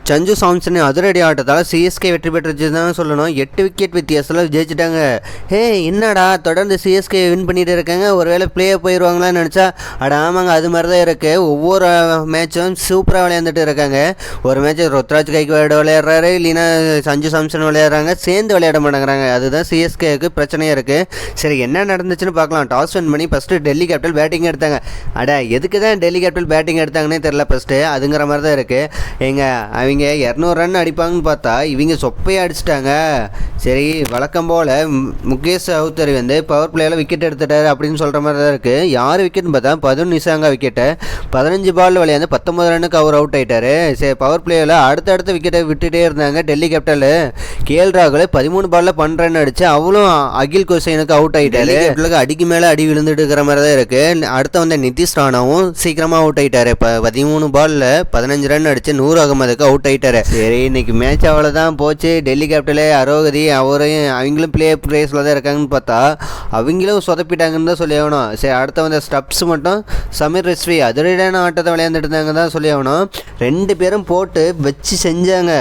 சஞ்சு சாம்சன் அதிரடி ஆட்டத்தால் சிஎஸ்கே வெற்றி பெற்றுச்சு தான் சொல்லணும். 8 விக்கெட் வித்தியாசத்தில் ஜெயிச்சிட்டாங்க. என்னடா தொடர்ந்து சிஎஸ்கே வின் பண்ணிட்டு இருக்காங்க, ஒருவேளை பிளே போயிடுவாங்களான்னு நினச்சா ஆமாங்க, அது மாதிரி தான் இருக்குது. ஒவ்வொரு மேட்சும் சூப்பராக விளையாண்டுட்டு இருக்காங்க. ஒரு மேட்ச் ருத்ராஜ் கைக்வாட் விளையாடுறாரு, இல்லைன்னா சஞ்சு சாம்சன் விளையாடுறாங்க, சேர்ந்து விளையாட மாட்டேங்கிறாங்க. அதுதான் சிஎஸ்கேக்கு பிரச்சனையாக இருக்குது. சரி, என்ன நடந்துச்சுன்னு பார்க்கலாம். டாஸ் வின் பண்ணி ஃபஸ்ட்டு டெல்லி கேபிட்டல் பேட்டிங் எடுத்தாங்க. எதுக்கு தான் டெல்லி கேபிட்டல் பேட்டிங் எடுத்தாங்கன்னே தெரில ஃபஸ்ட்டு, அதுங்கிற மாதிரி தான் இருக்குது. அவங்க 200 ரன் அடிப்பாங்கன்னு பார்த்தா இவங்க சொப்பையாக அடிச்சிட்டாங்க. சரி, வழக்கம் போல் முகேஷ் சௌத்ரி வந்து பவர் பிளேயில் விக்கெட் எடுத்துட்டாரு அப்படின்னு சொல்கிற மாதிரி தான் இருக்குது. யார் விக்கெட்னு பார்த்தா பதுன் நிசாங்கா விக்கெட்டை 15 பால் விளையாந்து 19 ரன்னுக்கு அவர் அவுட் ஆகிட்டார். சரி, பவர் பிளேயில் அடுத்தடுத்த விக்கெட்டை விட்டுட்டே இருந்தாங்க டெல்லி கேபிட்டல். கேஎல் ராகுல் 13 பாலில் 12 ரன் அடிச்சு அவளும் அகில் குசைனுக்கு அவுட் ஆகிட்டாரு. அடிக்கு மேலே அடி விழுந்துட்டு இருக்கிற மாதிரி தான் இருக்குது. அடுத்த வந்து நிதிஷ் ராணாவும் சீக்கிரமாக அவுட் ஆகிட்டாரு. 13 பாலில் 15 ரன் அடிச்சு நூறு அகமதுக்கு அவுட் ஆகிட்டாரு. சரி, இன்னைக்கு மேட்ச் அவ்வளோதான் போச்சு. டெல்லி கேபிட்டலே அரோகதி அவங்களும் பிளே ரேஸில் தான் இருக்காங்கன்னு பார்த்தா அவங்களும் சொதப்பிட்டாங்கன்னு தான் சொல்லி ஆகணும். சரி, அடுத்த வந்து ஸ்டப்ஸ் மட்டும் சமீர் ரிஸ்வி அதிரடியான ஆட்டத்தை விளையாண்டுட்டு இருந்தாங்க தான் சொல்லி ஆகணும். 2 பேரும் போட்டு வச்சு செஞ்சாங்க.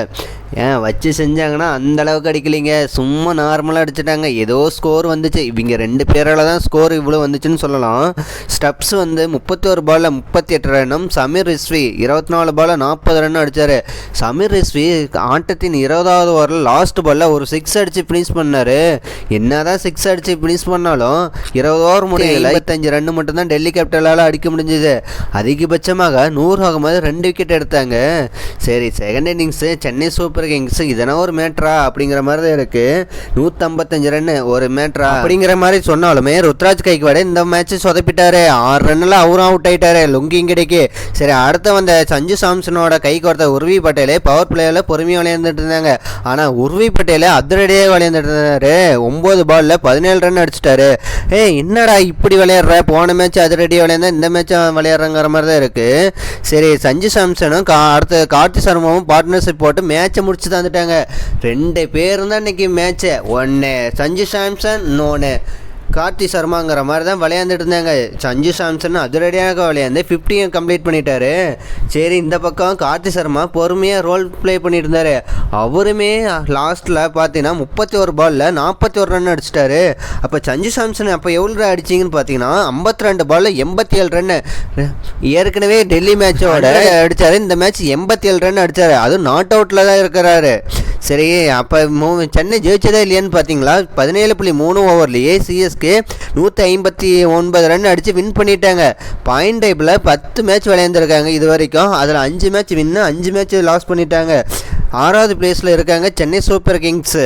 வச்சு செஞ்சாங்கன்னா அந்த அளவுக்கு அடிக்கலைங்க, சும்மா நார்மலாக அடிச்சிட்டாங்க. ஏதோ ஸ்கோர் வந்துச்சு, இவங்க 2 பேரால் தான் ஸ்கோர் இவ்வளோ வந்துச்சுன்னு சொல்லலாம். ஸ்டப்ஸ் வந்து 31 பாலில் 38 ரன்னும், சமீர் ரிஸ்வி 24 பாலில் 40 ரன் அடித்தார். சமீர் ரிஸ்வி ஆட்டத்தின் 20வது ஓவரில் லாஸ்ட் பாலில் ஒரு 6 அடித்து ஃபினிஷ் பண்ணார். என்ன தான் 6 அடித்து ஃபினிஷ் பண்ணாலும் 20 ஓவர் முடியல, 25 ரன்னு மட்டும்தான் டெல்லி கேபிட்டலால் அடிக்க முடிஞ்சுது. அதிகபட்சமாக 100 ஆகும்போது 2 விக்கெட் எடுத்தாங்க. சரி, second innings Chennai super Kings இதெல்லாம் ஒரு மேட்ரா அப்படிங்கிற மாதிரி தான் இருக்கு. 155 ரன் ஒரு மேட்ரா அப்படிங்கிற மாதிரி சொன்னாலுமே ருத்ராஜ் கைக்வாட் இந்த மேட்ச் சொதப்பிட்டாரு. 6 ரன்னில் அவரும் அவுட் ஆயிட்டாரு, லுங்கிங் கிடைக்கு. சரி, அடுத்த வந்த சஞ்சு சாம்சனோட கைக்கு ஒருத்த உருவி பட்டேலே பவர் பிளேயில் பொறுமையாக விளையாண்டுட்டு இருந்தாங்க. ஆனால் உருவி பட்டேலே அதிரடியாக விளையாண்டுட்டு இருந்தாரு. 9 பாலில் 17 ரன் அடிச்சிட்டாரு. என்னடா இப்படி விளையாடுற, போன மேட்ச் அதிரடியாக விளையாண்டா இந்த மேட்ச் விளையாடுறங்கிற மாதிரி தான் இருக்கு. சரி, சஞ்சு சாம்சனும் அடுத்த கார்த்தி சர்மாவும் பார்ட்னர்ஷிப் போட்டு மேட்சை முடிச்சு தந்துட்டாங்க. 2 பேரும் தான் இன்னைக்கு மேட்சை. ஒன்று சஞ்சு சாம்சன், இன்னொன்று கார்த்தி சர்மாங்கிற மாதிரி தான் விளையாண்டுட்டு இருந்தாங்க. சஞ்சு சாம்சன் அதிரடியாக விளையாண்டு 50 கம்ப்ளீட் பண்ணிட்டாரு. சரி, இந்த பக்கம் கார்த்தி சர்மா பொறுமையாக ரோல் ப்ளே பண்ணிட்டு இருந்தார். அவருமே லாஸ்ட்டில் பார்த்தீங்கன்னா 31 பாலில் 41 ரன் அடிச்சிட்டாரு. அப்போ சஞ்சு சாம்சன் அப்போ எவ்வளோ அடிச்சிங்கன்னு பார்த்தீங்கன்னா 52 பாலில் 87 ரன்னு. ஏற்கனவே டெல்லி மேட்சோட அடித்தார், இந்த மேட்ச் 87 ரன் அடித்தார். அதுவும் நாட் அவுட்டில் தான் இருக்கிறாரு. சரி, அப்போ சென்னை ஜெயிச்சதா இல்லையான்னு பார்த்தீங்களா, 17.3 ஓவர்லேயே சிஎஸ்கே 159 ரன் அடித்து வின் பண்ணிட்டாங்க. பாயிண்ட் டைப்பில் 10 மேட்ச் விளையாண்டுருக்காங்க இது வரைக்கும். அதில் 5 மேட்ச் வின்னு, 5 மேட்ச் லாஸ் பண்ணிட்டாங்க. 6வது பிளேஸில் இருக்காங்க சென்னை சூப்பர் கிங்ஸ்.